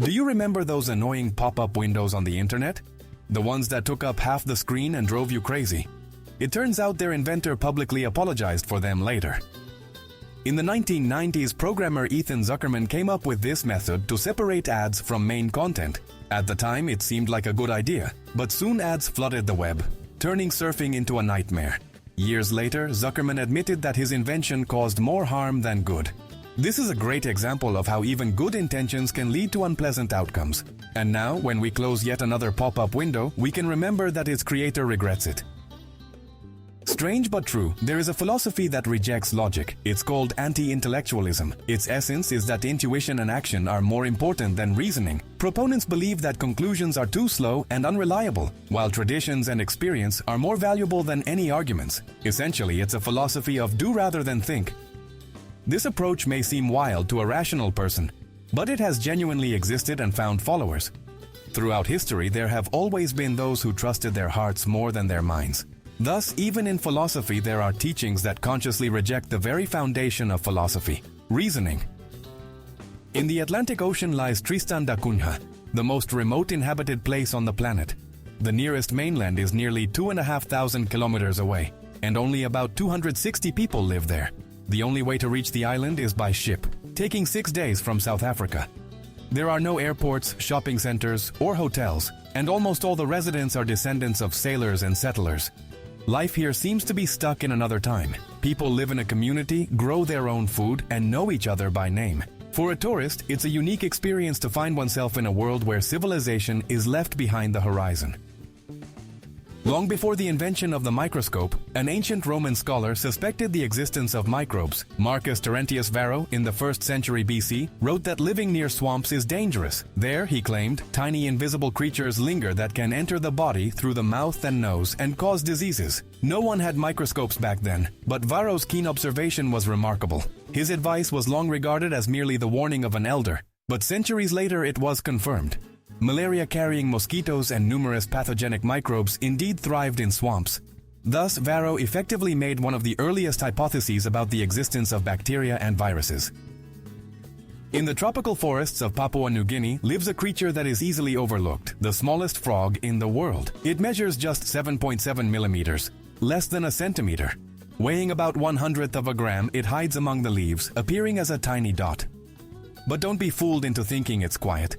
Do you remember those annoying pop-up windows on the internet? The ones that took up half the screen and drove you crazy? It turns out their inventor publicly apologized for them later. In the 1990s, programmer Ethan Zuckerman came up with this method to separate ads from main content. At the time, it seemed like a good idea, but soon ads flooded the web, turning surfing into a nightmare. Years later, Zuckerman admitted that his invention caused more harm than good. This is a great example of how even good intentions can lead to unpleasant outcomes. And now, when we close yet another pop-up window, we can remember that its creator regrets it. Strange but true, there is a philosophy that rejects logic. It's called anti-intellectualism. Its essence is that intuition and action are more important than reasoning. Proponents believe that conclusions are too slow and unreliable, while traditions and experience are more valuable than any arguments. Essentially, it's a philosophy of do rather than think. This approach may seem wild to a rational person, but it has genuinely existed and found followers. Throughout history, there have always been those who trusted their hearts more than their minds. Thus, even in philosophy, there are teachings that consciously reject the very foundation of philosophy: reasoning. In the Atlantic Ocean lies Tristan da Cunha, the most remote inhabited place on the planet. The nearest mainland is nearly 2,500 kilometers away, and only about 260 people live there. The only way to reach the island is by ship, taking 6 days from South Africa. There are no airports, shopping centers, or hotels, and almost all the residents are descendants of sailors and settlers. Life here seems to be stuck in another time. People live in a community, grow their own food, and know each other by name. For a tourist, it's a unique experience to find oneself in a world where civilization is left behind the horizon. Long before the invention of the microscope, an ancient Roman scholar suspected the existence of microbes. Marcus Terentius Varro, in the 1st century BC, wrote that living near swamps is dangerous. There, he claimed, tiny invisible creatures linger that can enter the body through the mouth and nose and cause diseases. No one had microscopes back then, but Varro's keen observation was remarkable. His advice was long regarded as merely the warning of an elder, but centuries later it was confirmed. Malaria-carrying mosquitoes and numerous pathogenic microbes indeed thrived in swamps. Thus, Varro effectively made one of the earliest hypotheses about the existence of bacteria and viruses. In the tropical forests of Papua New Guinea lives a creature that is easily overlooked, the smallest frog in the world. It measures just 7.7 millimeters, less than a centimeter. Weighing about 1/100th of a gram, it hides among the leaves, appearing as a tiny dot. But don't be fooled into thinking it's quiet.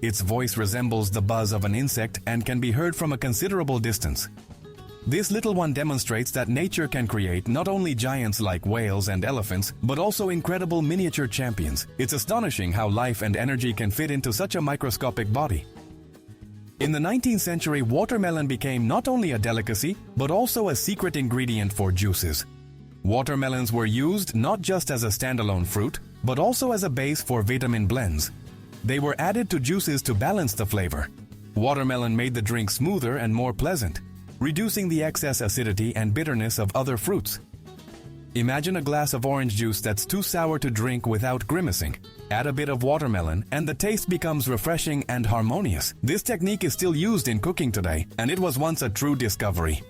Its voice resembles the buzz of an insect and can be heard from a considerable distance. This little one demonstrates that nature can create not only giants like whales and elephants, but also incredible miniature champions. It's astonishing how life and energy can fit into such a microscopic body. In the 19th century, watermelon became not only a delicacy, but also a secret ingredient for juices. Watermelons were used not just as a standalone fruit, but also as a base for vitamin blends. They were added to juices to balance the flavor. Watermelon made the drink smoother and more pleasant, reducing the excess acidity and bitterness of other fruits. Imagine a glass of orange juice that's too sour to drink without grimacing. Add a bit of watermelon, and the taste becomes refreshing and harmonious. This technique is still used in cooking today, and it was once a true discovery.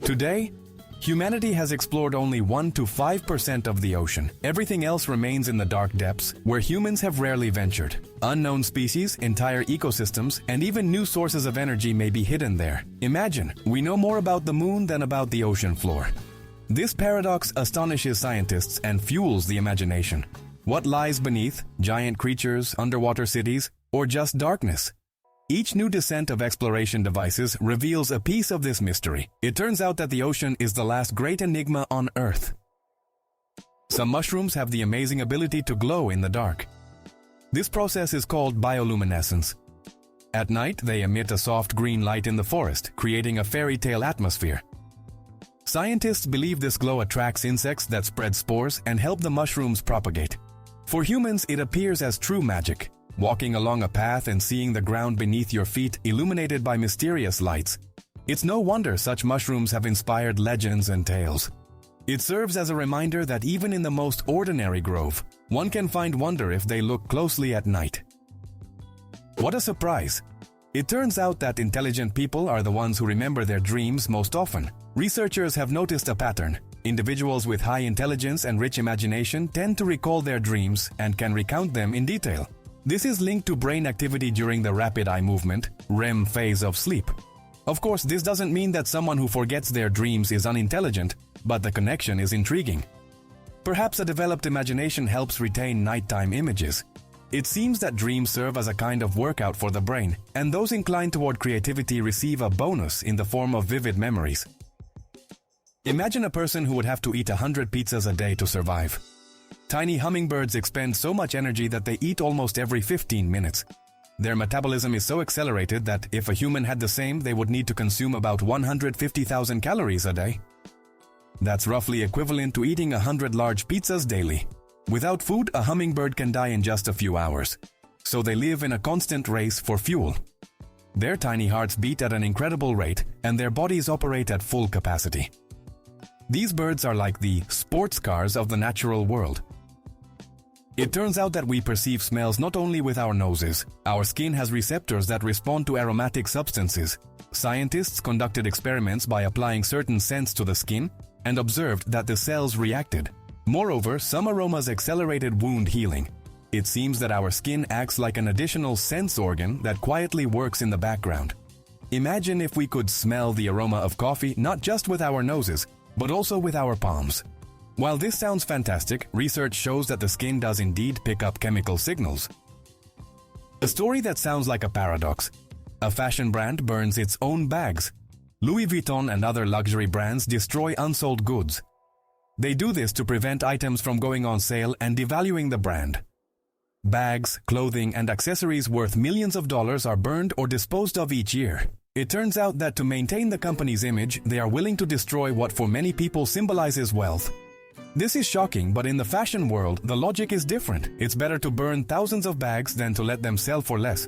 Today, humanity has explored only 1 to 5% of the ocean. Everything else remains in the dark depths, where humans have rarely ventured. Unknown species, entire ecosystems, and even new sources of energy may be hidden there. Imagine, we know more about the moon than about the ocean floor. This paradox astonishes scientists and fuels the imagination. What lies beneath? Giant creatures, underwater cities, or just darkness? Each new descent of exploration devices reveals a piece of this mystery. It turns out that the ocean is the last great enigma on Earth. Some mushrooms have the amazing ability to glow in the dark. This process is called bioluminescence. At night, they emit a soft green light in the forest, creating a fairy tale atmosphere. Scientists believe this glow attracts insects that spread spores and help the mushrooms propagate. For humans, it appears as true magic. Walking along a path and seeing the ground beneath your feet illuminated by mysterious lights. It's no wonder such mushrooms have inspired legends and tales. It serves as a reminder that even in the most ordinary grove, one can find wonder if they look closely at night. What a surprise! It turns out that intelligent people are the ones who remember their dreams most often. Researchers have noticed a pattern. Individuals with high intelligence and rich imagination tend to recall their dreams and can recount them in detail. This is linked to brain activity during the rapid eye movement, REM phase of sleep. Of course, this doesn't mean that someone who forgets their dreams is unintelligent, but the connection is intriguing. Perhaps a developed imagination helps retain nighttime images. It seems that dreams serve as a kind of workout for the brain, and those inclined toward creativity receive a bonus in the form of vivid memories. Imagine a person who would have to eat 100 pizzas a day to survive. Tiny hummingbirds expend so much energy that they eat almost every 15 minutes. Their metabolism is so accelerated that if a human had the same, they would need to consume about 150,000 calories a day. That's roughly equivalent to eating 100 large pizzas daily. Without food, a hummingbird can die in just a few hours. So they live in a constant race for fuel. Their tiny hearts beat at an incredible rate, and their bodies operate at full capacity. These birds are like the sports cars of the natural world. It turns out that we perceive smells not only with our noses. Our skin has receptors that respond to aromatic substances. Scientists conducted experiments by applying certain scents to the skin and observed that the cells reacted. Moreover, some aromas accelerated wound healing. It seems that our skin acts like an additional sense organ that quietly works in the background. Imagine if we could smell the aroma of coffee not just with our noses, but also with our palms. While this sounds fantastic, research shows that the skin does indeed pick up chemical signals. A story that sounds like a paradox. A fashion brand burns its own bags. Louis Vuitton and other luxury brands destroy unsold goods. They do this to prevent items from going on sale and devaluing the brand. Bags, clothing, and accessories worth millions of dollars are burned or disposed of each year. It turns out that to maintain the company's image, they are willing to destroy what for many people symbolizes wealth. This is shocking, but in the fashion world, the logic is different. It's better to burn thousands of bags than to let them sell for less.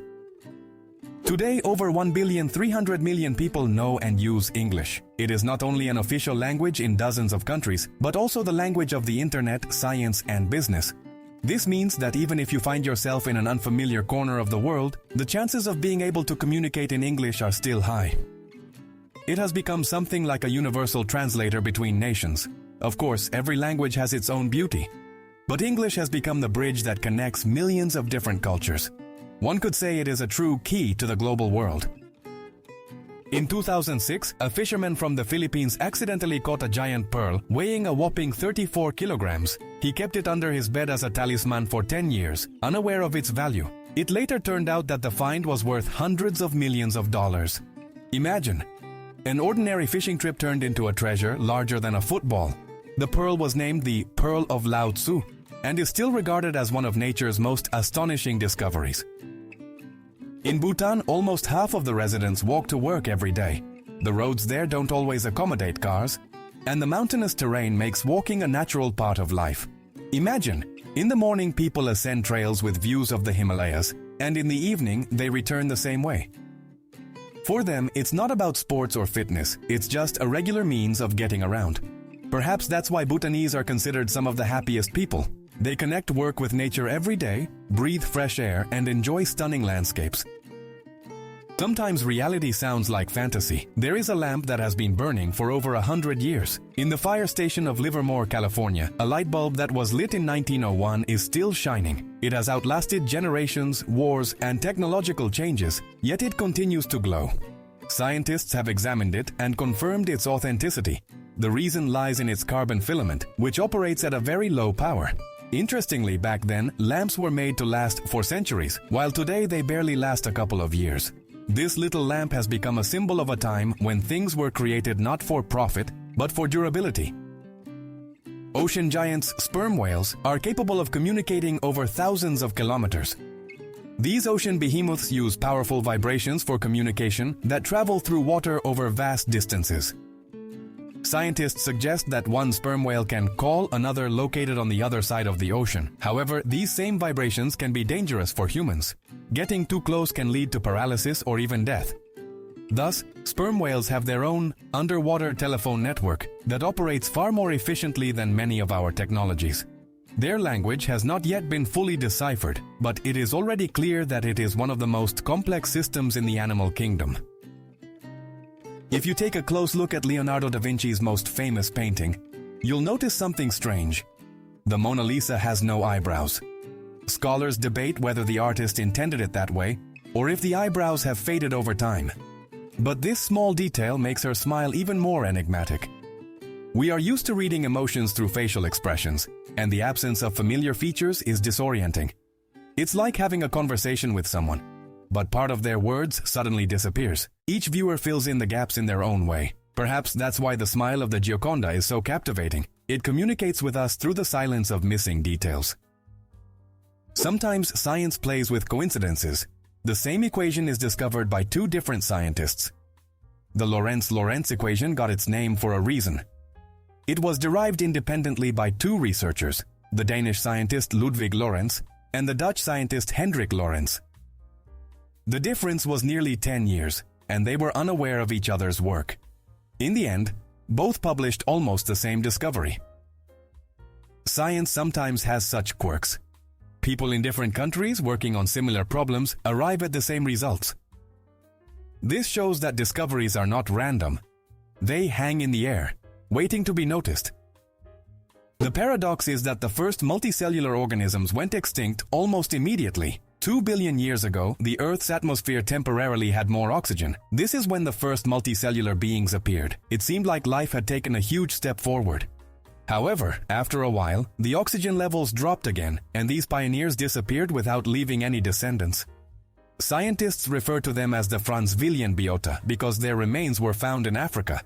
Today, over 1,300,000,000 people know and use English. It is not only an official language in dozens of countries, but also the language of the internet, science, and business. This means that even if you find yourself in an unfamiliar corner of the world, the chances of being able to communicate in English are still high. It has become something like a universal translator between nations. Of course, every language has its own beauty, but English has become the bridge that connects millions of different cultures. One could say it is a true key to the global world. In 2006, a fisherman from the Philippines accidentally caught a giant pearl weighing a whopping 34 kilograms. He kept it under his bed as a talisman for 10 years, unaware of its value. It later turned out that the find was worth hundreds of millions of dollars. Imagine, an ordinary fishing trip turned into a treasure larger than a football. The pearl was named the Pearl of Lao Tzu and is still regarded as one of nature's most astonishing discoveries. In Bhutan, almost half of the residents walk to work every day. The roads there don't always accommodate cars, and the mountainous terrain makes walking a natural part of life. Imagine, in the morning people ascend trails with views of the Himalayas, and in the evening they return the same way. For them, it's not about sports or fitness, it's just a regular means of getting around. Perhaps that's why Bhutanese are considered some of the happiest people. They connect work with nature every day, breathe fresh air, and enjoy stunning landscapes. Sometimes reality sounds like fantasy. There is a lamp that has been burning for over 100 years. In the fire station of Livermore, California, a light bulb that was lit in 1901 is still shining. It has outlasted generations, wars, and technological changes, yet it continues to glow. Scientists have examined it and confirmed its authenticity. The reason lies in its carbon filament, which operates at a very low power. Interestingly, back then, lamps were made to last for centuries, while today they barely last a couple of years. This little lamp has become a symbol of a time when things were created not for profit, but for durability. Ocean giants, sperm whales, are capable of communicating over thousands of kilometers. These ocean behemoths use powerful vibrations for communication that travel through water over vast distances. Scientists suggest that one sperm whale can call another located on the other side of the ocean. However, these same vibrations can be dangerous for humans. Getting too close can lead to paralysis or even death. Thus, sperm whales have their own underwater telephone network that operates far more efficiently than many of our technologies. Their language has not yet been fully deciphered, but it is already clear that it is one of the most complex systems in the animal kingdom. If you take a close look at Leonardo da Vinci's most famous painting, you'll notice something strange. The Mona Lisa has no eyebrows. Scholars debate whether the artist intended it that way or if the eyebrows have faded over time. But this small detail makes her smile even more enigmatic. We are used to reading emotions through facial expressions, and the absence of familiar features is disorienting. It's like having a conversation with someone, but part of their words suddenly disappears. Each viewer fills in the gaps in their own way. Perhaps that's why the smile of the Gioconda is so captivating. It communicates with us through the silence of missing details. Sometimes science plays with coincidences. The same equation is discovered by two different scientists. The Lorentz-Lorentz equation got its name for a reason. It was derived independently by two researchers, the Danish scientist Ludwig Lorentz and the Dutch scientist Hendrik Lorentz. The difference was nearly 10 years, and they were unaware of each other's work. In the end, both published almost the same discovery. Science sometimes has such quirks. People in different countries working on similar problems arrive at the same results. This shows that discoveries are not random. They hang in the air, waiting to be noticed. The paradox is that the first multicellular organisms went extinct almost immediately. 2 billion years ago, the Earth's atmosphere temporarily had more oxygen. This is when the first multicellular beings appeared. It seemed like life had taken a huge step forward. However, after a while, the oxygen levels dropped again, and these pioneers disappeared without leaving any descendants. Scientists refer to them as the Franzvillian biota because their remains were found in Africa.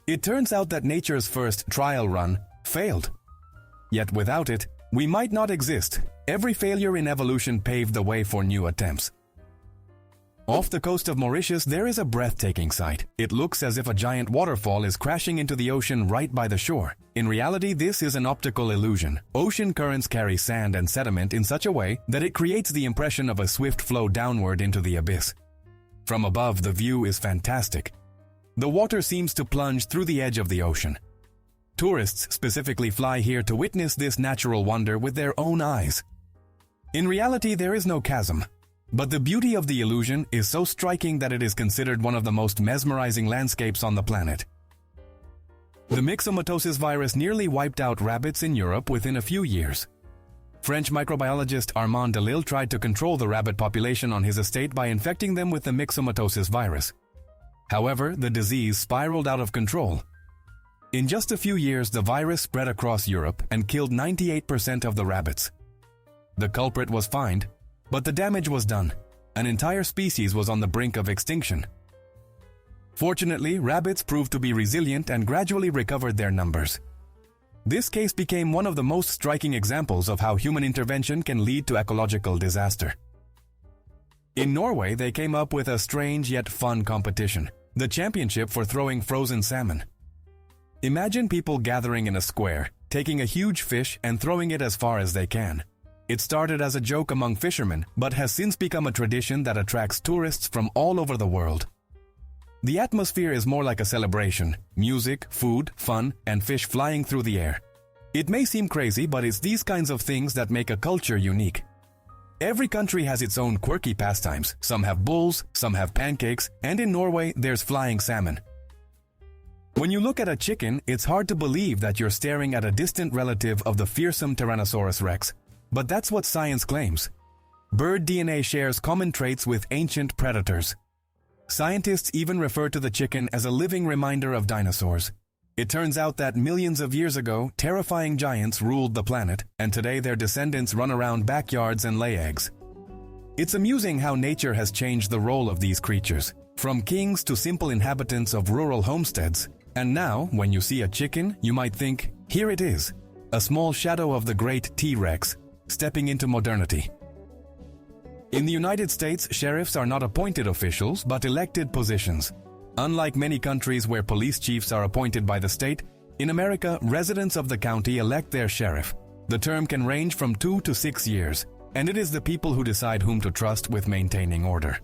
It turns out that nature's first trial run failed. Yet without it, we might not exist. Every failure in evolution paved the way for new attempts. Off the coast of Mauritius, there is a breathtaking sight. It looks as if a giant waterfall is crashing into the ocean right by the shore. In reality, this is an optical illusion. Ocean currents carry sand and sediment in such a way that it creates the impression of a swift flow downward into the abyss. From above, the view is fantastic. The water seems to plunge through the edge of the ocean. Tourists specifically fly here to witness this natural wonder with their own eyes. In reality, there is no chasm. But the beauty of the illusion is so striking that it is considered one of the most mesmerizing landscapes on the planet. The myxomatosis virus nearly wiped out rabbits in Europe within a few years. French microbiologist Armand Delille tried to control the rabbit population on his estate by infecting them with the myxomatosis virus. However, the disease spiraled out of control. In just a few years, the virus spread across Europe and killed 98% of the rabbits. The culprit was fined, but the damage was done. An entire species was on the brink of extinction. Fortunately, rabbits proved to be resilient and gradually recovered their numbers. This case became one of the most striking examples of how human intervention can lead to ecological disaster. In Norway, they came up with a strange yet fun competition, the championship for throwing frozen salmon. Imagine people gathering in a square, taking a huge fish and throwing it as far as they can. It started as a joke among fishermen, but has since become a tradition that attracts tourists from all over the world. The atmosphere is more like a celebration: music, food, fun, and fish flying through the air. It may seem crazy, but it's these kinds of things that make a culture unique. Every country has its own quirky pastimes. Some have bulls, some have pancakes, and in Norway, there's flying salmon. When you look at a chicken, it's hard to believe that you're staring at a distant relative of the fearsome Tyrannosaurus rex. But that's what science claims. Bird DNA shares common traits with ancient predators. Scientists even refer to the chicken as a living reminder of dinosaurs. It turns out that millions of years ago, terrifying giants ruled the planet, and today their descendants run around backyards and lay eggs. It's amusing how nature has changed the role of these creatures, from kings to simple inhabitants of rural homesteads. And now, when you see a chicken, you might think, here it is, a small shadow of the great T-Rex, stepping into modernity. In the United States, sheriffs are not appointed officials, but elected positions. Unlike many countries where police chiefs are appointed by the state, in America, residents of the county elect their sheriff. The term can range from 2 to 6 years, and it is the people who decide whom to trust with maintaining order.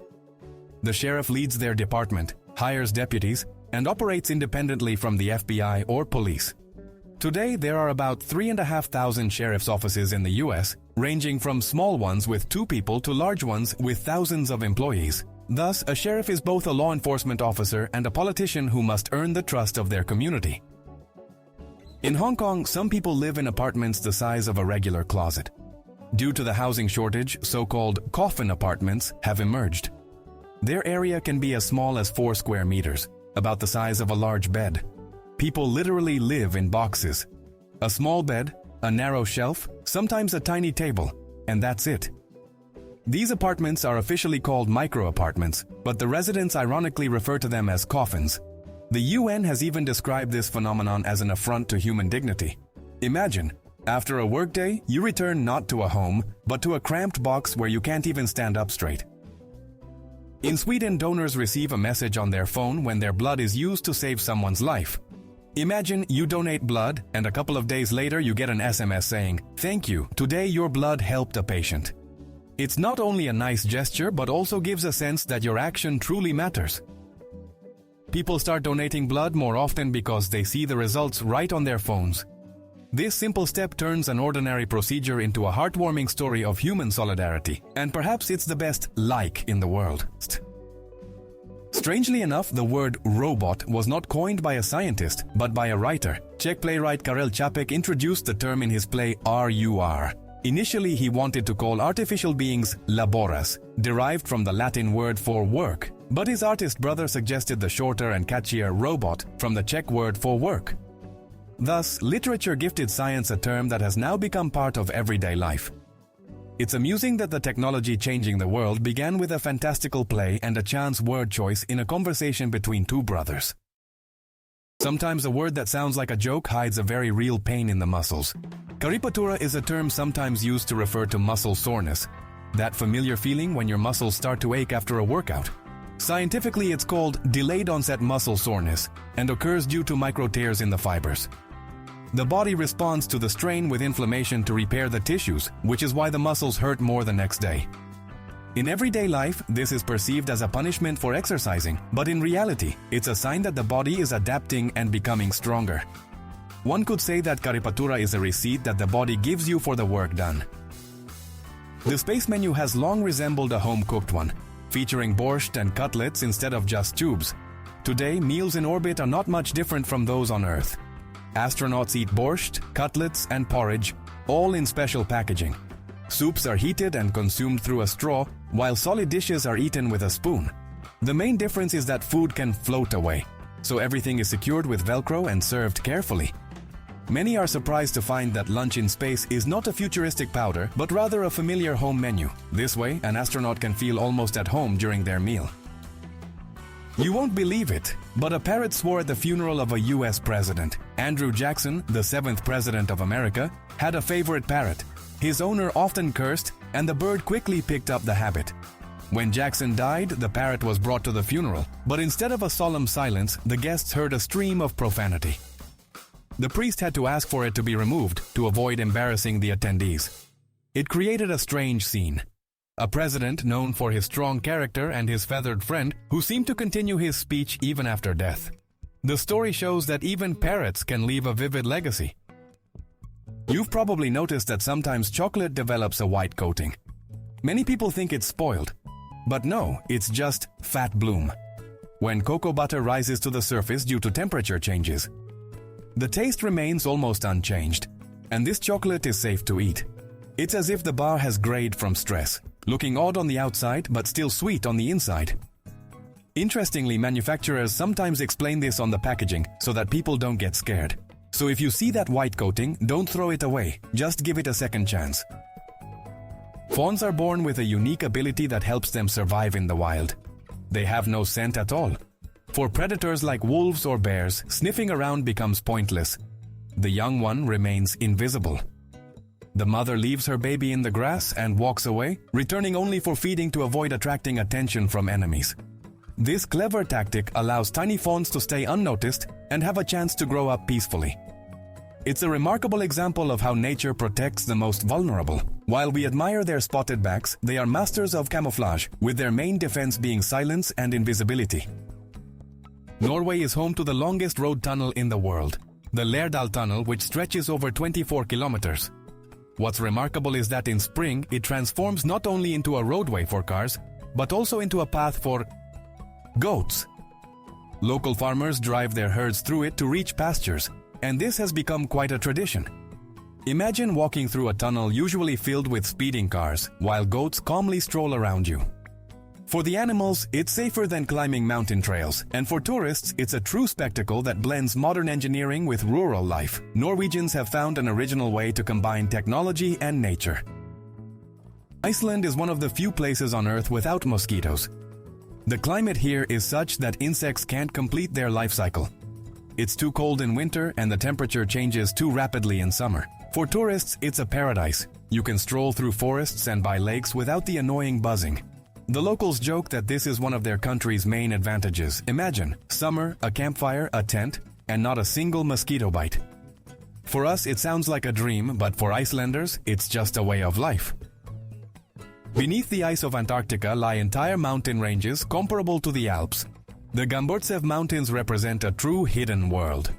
The sheriff leads their department, hires deputies, and operates independently from the FBI or police. Today, there are about 3,500 sheriff's offices in the U.S., ranging from small ones with 2 people to large ones with thousands of employees. Thus, a sheriff is both a law enforcement officer and a politician who must earn the trust of their community. In Hong Kong, some people live in apartments the size of a regular closet. Due to the housing shortage, so-called coffin apartments have emerged. Their area can be as small as 4 square meters, about the size of a large bed. People literally live in boxes. A small bed, a narrow shelf, sometimes a tiny table, and that's it. These apartments are officially called micro-apartments, but the residents ironically refer to them as coffins. The UN has even described this phenomenon as an affront to human dignity. Imagine, after a workday, you return not to a home, but to a cramped box where you can't even stand up straight. In Sweden, donors receive a message on their phone when their blood is used to save someone's life. Imagine you donate blood, and a couple of days later you get an SMS saying, "Thank you, today your blood helped a patient." It's not only a nice gesture, but also gives a sense that your action truly matters. People start donating blood more often because they see the results right on their phones. This simple step turns an ordinary procedure into a heartwarming story of human solidarity, and perhaps it's the best like in the world. Strangely enough, the word robot was not coined by a scientist, but by a writer. Czech playwright Karel Čapek introduced the term in his play RUR. Initially, he wanted to call artificial beings laboras, derived from the Latin word for work, but his artist brother suggested the shorter and catchier robot from the Czech word for work. Thus, literature gifted science a term that has now become part of everyday life. It's amusing that the technology changing the world began with a fantastical play and a chance word choice in a conversation between two brothers. Sometimes a word that sounds like a joke hides a very real pain in the muscles. Karipatura is a term sometimes used to refer to muscle soreness, that familiar feeling when your muscles start to ache after a workout. Scientifically, it's called delayed onset muscle soreness and occurs due to micro tears in the fibers. The body responds to the strain with inflammation to repair the tissues, which is why the muscles hurt more the next day. In everyday life, this is perceived as a punishment for exercising, but in reality, it's a sign that the body is adapting and becoming stronger. One could say that Karipatura is a receipt that the body gives you for the work done. The space menu has long resembled a home-cooked one, featuring borscht and cutlets instead of just tubes. Today, meals in orbit are not much different from those on Earth. Astronauts eat borscht, cutlets, and porridge, all in special packaging. Soups are heated and consumed through a straw, while solid dishes are eaten with a spoon. The main difference is that food can float away, so everything is secured with Velcro and served carefully. Many are surprised to find that lunch in space is not a futuristic powder, but rather a familiar home menu. This way, an astronaut can feel almost at home during their meal. You won't believe it, but a parrot swore at the funeral of a US president. Andrew Jackson, the 7th president of America, had a favorite parrot. His owner often cursed, and the bird quickly picked up the habit. When Jackson died, the parrot was brought to the funeral, but instead of a solemn silence, the guests heard a stream of profanity. The priest had to ask for it to be removed to avoid embarrassing the attendees. It created a strange scene. A president known for his strong character and his feathered friend who seemed to continue his speech even after death. The story shows that even parrots can leave a vivid legacy. You've probably noticed that sometimes chocolate develops a white coating. Many people think it's spoiled, but no, it's just fat bloom. When cocoa butter rises to the surface due to temperature changes, the taste remains almost unchanged, and this chocolate is safe to eat. It's as if the bar has grayed from stress, looking odd on the outside but still sweet on the inside. Interestingly, manufacturers sometimes explain this on the packaging so that people don't get scared. So if you see that white coating, don't throw it away, just give it a second chance. Fawns are born with a unique ability that helps them survive in the wild. They have no scent at all. For predators like wolves or bears, sniffing around becomes pointless. The young one remains invisible. The mother leaves her baby in the grass and walks away, returning only for feeding to avoid attracting attention from enemies. This clever tactic allows tiny fawns to stay unnoticed and have a chance to grow up peacefully. It's a remarkable example of how nature protects the most vulnerable. While we admire their spotted backs, they are masters of camouflage, with their main defense being silence and invisibility. Norway is home to the longest road tunnel in the world, the Lærdal Tunnel, which stretches over 24 kilometers. What's remarkable is that in spring, it transforms not only into a roadway for cars, but also into a path for goats. Local farmers drive their herds through it to reach pastures, and this has become quite a tradition. Imagine walking through a tunnel usually filled with speeding cars, while goats calmly stroll around you. For the animals, it's safer than climbing mountain trails, and for tourists, it's a true spectacle that blends modern engineering with rural life. Norwegians have found an original way to combine technology and nature. Iceland is one of the few places on Earth without mosquitoes. The climate here is such that insects can't complete their life cycle. It's too cold in winter and the temperature changes too rapidly in summer. For tourists, it's a paradise. You can stroll through forests and by lakes without the annoying buzzing. The locals joke that this is one of their country's main advantages. Imagine, summer, a campfire, a tent, and not a single mosquito bite. For us, it sounds like a dream, but for Icelanders, it's just a way of life. Beneath the ice of Antarctica lie entire mountain ranges comparable to the Alps. The Gamburtsev Mountains represent a true hidden world.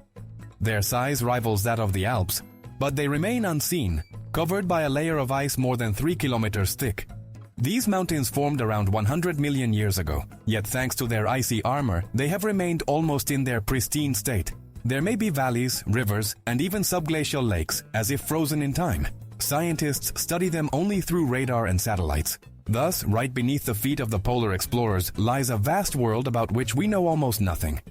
Their size rivals that of the Alps, but they remain unseen, covered by a layer of ice more than 3 kilometers thick. These mountains formed around 100 million years ago, yet thanks to their icy armor, they have remained almost in their pristine state. There may be valleys, rivers, and even subglacial lakes, as if frozen in time. Scientists study them only through radar and satellites. Thus, right beneath the feet of the polar explorers lies a vast world about which we know almost nothing.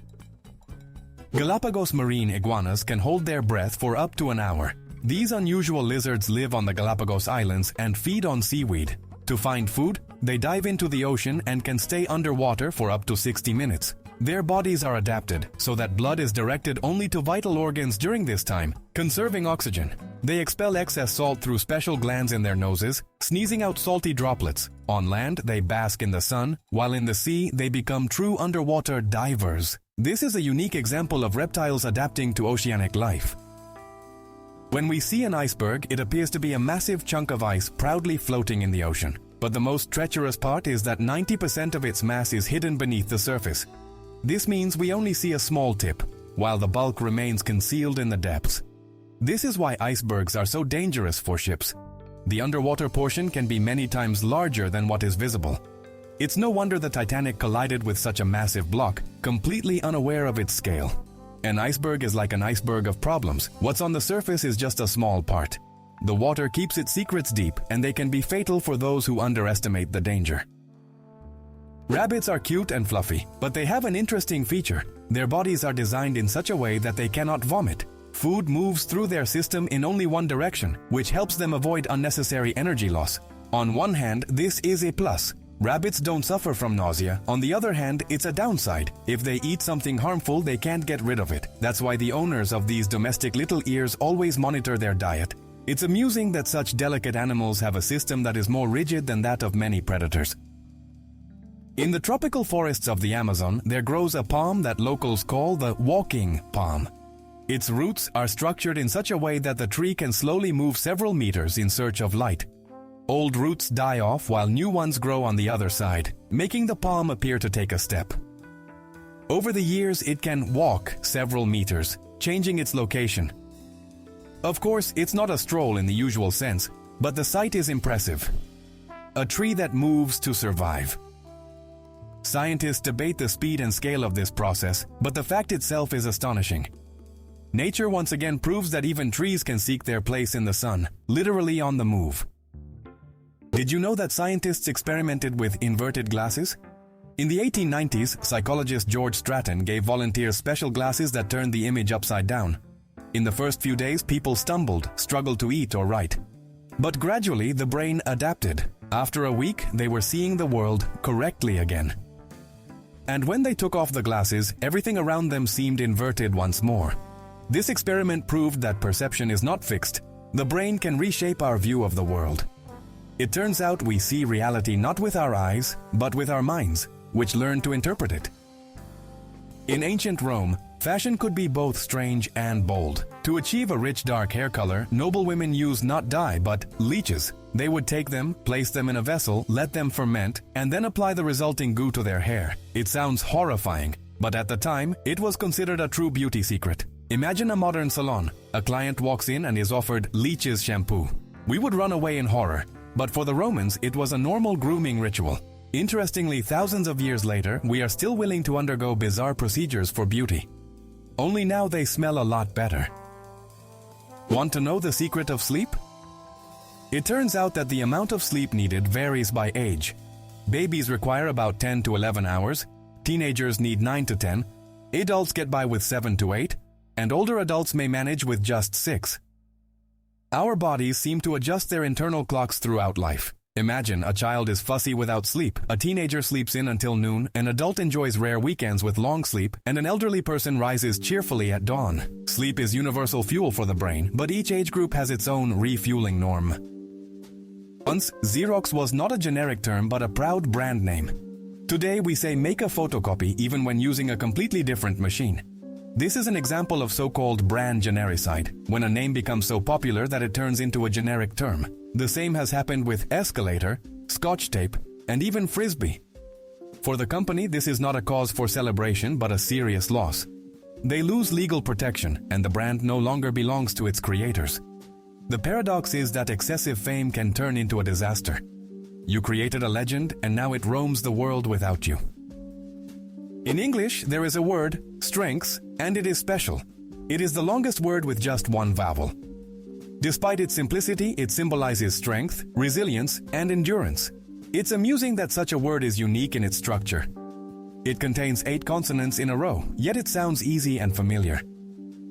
Galapagos marine iguanas can hold their breath for up to an hour. These unusual lizards live on the Galapagos Islands and feed on seaweed. To find food, they dive into the ocean and can stay underwater for up to 60 minutes. Their bodies are adapted so that blood is directed only to vital organs during this time, conserving oxygen. They expel excess salt through special glands in their noses, sneezing out salty droplets. On land, they bask in the sun, while in the sea, they become true underwater divers. This is a unique example of reptiles adapting to oceanic life. When we see an iceberg, it appears to be a massive chunk of ice proudly floating in the ocean. But the most treacherous part is that 90% of its mass is hidden beneath the surface. This means we only see a small tip, while the bulk remains concealed in the depths. This is why icebergs are so dangerous for ships. The underwater portion can be many times larger than what is visible. It's no wonder the Titanic collided with such a massive block, completely unaware of its scale. An iceberg is like an iceberg of problems. What's on the surface is just a small part. The water keeps its secrets deep, and they can be fatal for those who underestimate the danger. Rabbits are cute and fluffy, but they have an interesting feature. Their bodies are designed in such a way that they cannot vomit. Food moves through their system in only one direction, which helps them avoid unnecessary energy loss. On one hand, this is a plus. Rabbits don't suffer from nausea. On the other hand, it's a downside. If they eat something harmful, they can't get rid of it. That's why the owners of these domestic little ears always monitor their diet. It's amusing that such delicate animals have a system that is more rigid than that of many predators. In the tropical forests of the Amazon, there grows a palm that locals call the walking palm. Its roots are structured in such a way that the tree can slowly move several meters in search of light. Old roots die off while new ones grow on the other side, making the palm appear to take a step. Over the years, it can walk several meters, changing its location. Of course, it's not a stroll in the usual sense, but the sight is impressive. A tree that moves to survive. Scientists debate the speed and scale of this process, but the fact itself is astonishing. Nature once again proves that even trees can seek their place in the sun, literally on the move. Did you know that scientists experimented with inverted glasses? In the 1890s, psychologist George Stratton gave volunteers special glasses that turned the image upside down. In the first few days, people stumbled, struggled to eat or write. But gradually, the brain adapted. After a week, they were seeing the world correctly again. And when they took off the glasses, everything around them seemed inverted once more. This experiment proved that perception is not fixed. The brain can reshape our view of the world. It turns out we see reality not with our eyes, but with our minds, which learn to interpret it. In ancient Rome, fashion could be both strange and bold. To achieve a rich dark hair color, noble women used not dye but leeches. They would take them, place them in a vessel, let them ferment, and then apply the resulting goo to their hair. It sounds horrifying, but at the time, it was considered a true beauty secret. Imagine a modern salon. A client walks in and is offered leeches shampoo. We would run away in horror, but for the Romans, it was a normal grooming ritual. Interestingly, thousands of years later, we are still willing to undergo bizarre procedures for beauty. Only now they smell a lot better. Want to know the secret of sleep? It turns out that the amount of sleep needed varies by age. Babies require about 10 to 11 hours, teenagers need 9 to 10, adults get by with 7 to 8, and older adults may manage with just 6. Our bodies seem to adjust their internal clocks throughout life. Imagine a child is fussy without sleep, a teenager sleeps in until noon, an adult enjoys rare weekends with long sleep, and an elderly person rises cheerfully at dawn. Sleep is universal fuel for the brain, but each age group has its own refueling norm. Once, Xerox was not a generic term but a proud brand name. Today we say make a photocopy even when using a completely different machine. This is an example of so-called brand genericide, when a name becomes so popular that it turns into a generic term. The same has happened with escalator, Scotch tape, and even Frisbee. For the company, this is not a cause for celebration but a serious loss. They lose legal protection and the brand no longer belongs to its creators. The paradox is that excessive fame can turn into a disaster. You created a legend and now it roams the world without you. In English, there is a word, strengths, and it is special. It is the longest word with just one vowel. Despite its simplicity, it symbolizes strength, resilience, and endurance. It's amusing that such a word is unique in its structure. It contains 8 consonants in a row, yet it sounds easy and familiar.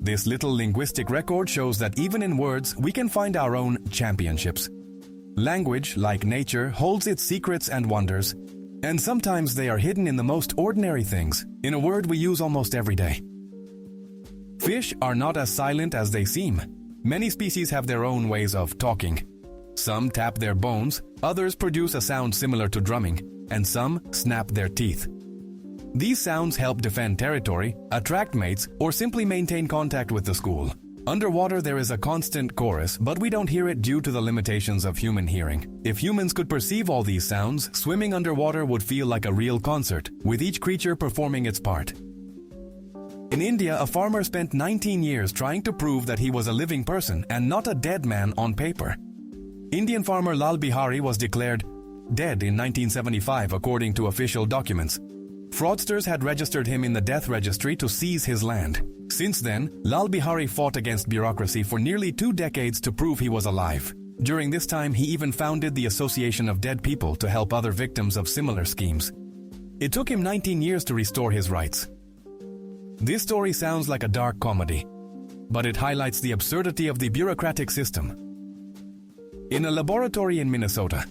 This little linguistic record shows that even in words, we can find our own championships. Language, like nature, holds its secrets and wonders, and sometimes they are hidden in the most ordinary things, in a word we use almost every day. Fish are not as silent as they seem. Many species have their own ways of talking. Some tap their bones, others produce a sound similar to drumming, and some snap their teeth. These sounds help defend territory, attract mates, or simply maintain contact with the school. Underwater there is a constant chorus, but we don't hear it due to the limitations of human hearing. If humans could perceive all these sounds, swimming underwater would feel like a real concert, with each creature performing its part. In India, a farmer spent 19 years trying to prove that he was a living person and not a dead man on paper. Indian farmer Lal Bihari was declared dead in 1975 according to official documents. Fraudsters had registered him in the death registry to seize his land. Since then, Lal Bihari fought against bureaucracy for nearly 2 decades to prove he was alive. During this time, he even founded the Association of Dead People to help other victims of similar schemes. It took him 19 years to restore his rights. This story sounds like a dark comedy, but it highlights the absurdity of the bureaucratic system. In a laboratory in Minnesota,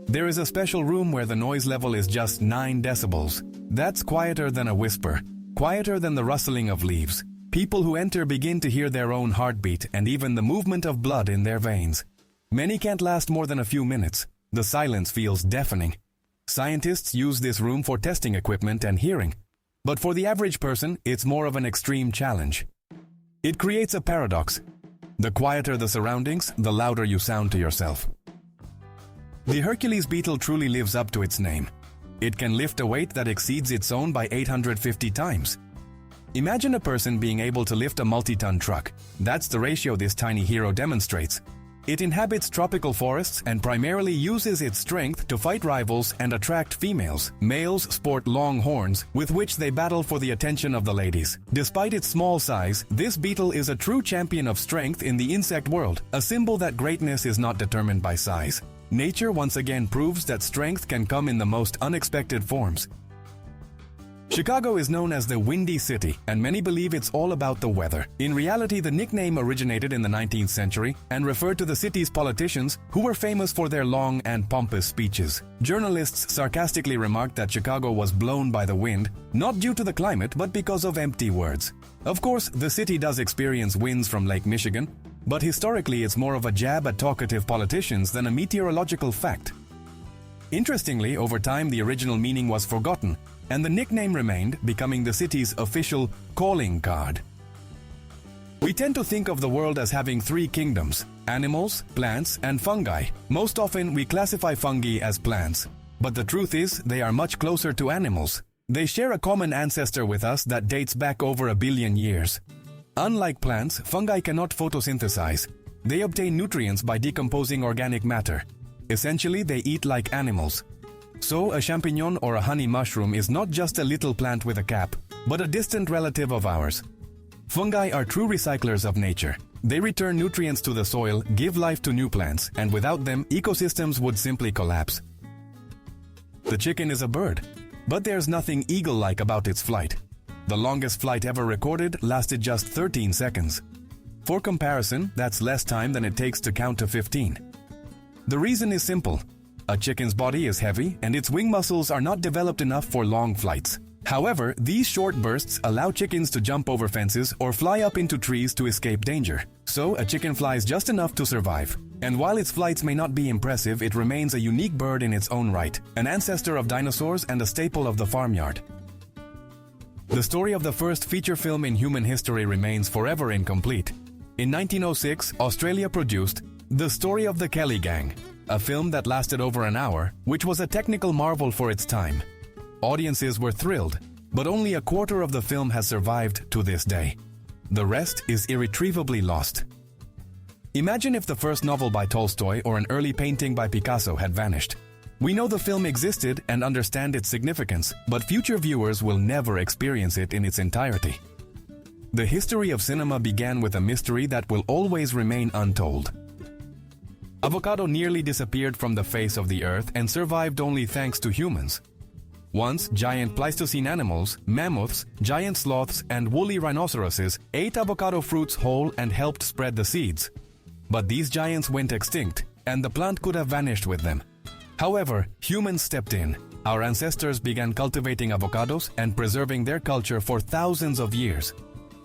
there is a special room where the noise level is just 9 decibels. That's quieter than a whisper, quieter than the rustling of leaves. People who enter begin to hear their own heartbeat and even the movement of blood in their veins. Many can't last more than a few minutes. The silence feels deafening. Scientists use this room for testing equipment and hearing. But for the average person, it's more of an extreme challenge. It creates a paradox. The quieter the surroundings, the louder you sound to yourself. The Hercules beetle truly lives up to its name. It can lift a weight that exceeds its own by 850 times. Imagine a person being able to lift a multi-ton truck. That's the ratio this tiny hero demonstrates. It inhabits tropical forests and primarily uses its strength to fight rivals and attract females. Males sport long horns, with which they battle for the attention of the ladies. Despite its small size, this beetle is a true champion of strength in the insect world, a symbol that greatness is not determined by size. Nature once again proves that strength can come in the most unexpected forms. Chicago is known as the Windy City, and many believe it's all about the weather. In reality, the nickname originated in the 19th century and referred to the city's politicians who were famous for their long and pompous speeches. Journalists sarcastically remarked that Chicago was blown by the wind, not due to the climate, but because of empty words. Of course, the city does experience winds from Lake Michigan, but historically it's more of a jab at talkative politicians than a meteorological fact. Interestingly, over time the original meaning was forgotten, and the nickname remained, becoming the city's official calling card. We tend to think of the world as having 3 kingdoms: animals, plants, and fungi. Most often we classify fungi as plants, but the truth is they are much closer to animals. They share a common ancestor with us that dates back over 1 billion years. Unlike plants, fungi cannot photosynthesize. They obtain nutrients by decomposing organic matter. Essentially, they eat like animals. So, a champignon or a honey mushroom is not just a little plant with a cap, but a distant relative of ours. Fungi are true recyclers of nature. They return nutrients to the soil, give life to new plants, and without them, ecosystems would simply collapse. The chicken is a bird, but there's nothing eagle-like about its flight. The longest flight ever recorded lasted just 13 seconds. For comparison, that's less time than it takes to count to 15. The reason is simple. A chicken's body is heavy and its wing muscles are not developed enough for long flights. However, these short bursts allow chickens to jump over fences or fly up into trees to escape danger. So, a chicken flies just enough to survive. And while its flights may not be impressive, it remains a unique bird in its own right, an ancestor of dinosaurs and a staple of the farmyard. The story of the first feature film in human history remains forever incomplete. In 1906, Australia produced The Story of the Kelly Gang, a film that lasted over an hour, which was a technical marvel for its time. Audiences were thrilled, but only a quarter of the film has survived to this day. The rest is irretrievably lost. Imagine if the first novel by Tolstoy or an early painting by Picasso had vanished. We know the film existed and understand its significance, but future viewers will never experience it in its entirety. The history of cinema began with a mystery that will always remain untold. Avocado nearly disappeared from the face of the earth and survived only thanks to humans. Once, giant Pleistocene animals, mammoths, giant sloths, and woolly rhinoceroses ate avocado fruits whole and helped spread the seeds. But these giants went extinct, and the plant could have vanished with them. However, humans stepped in. Our ancestors began cultivating avocados and preserving their culture for thousands of years.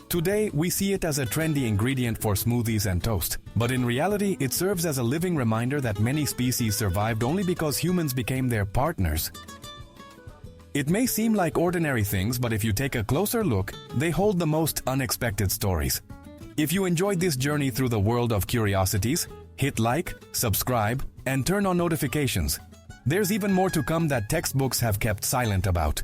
Today, we see it as a trendy ingredient for smoothies and toast, but in reality, it serves as a living reminder that many species survived only because humans became their partners. It may seem like ordinary things, but if you take a closer look, they hold the most unexpected stories. If you enjoyed this journey through the world of curiosities, hit like, subscribe, and turn on notifications. There's even more to come that textbooks have kept silent about.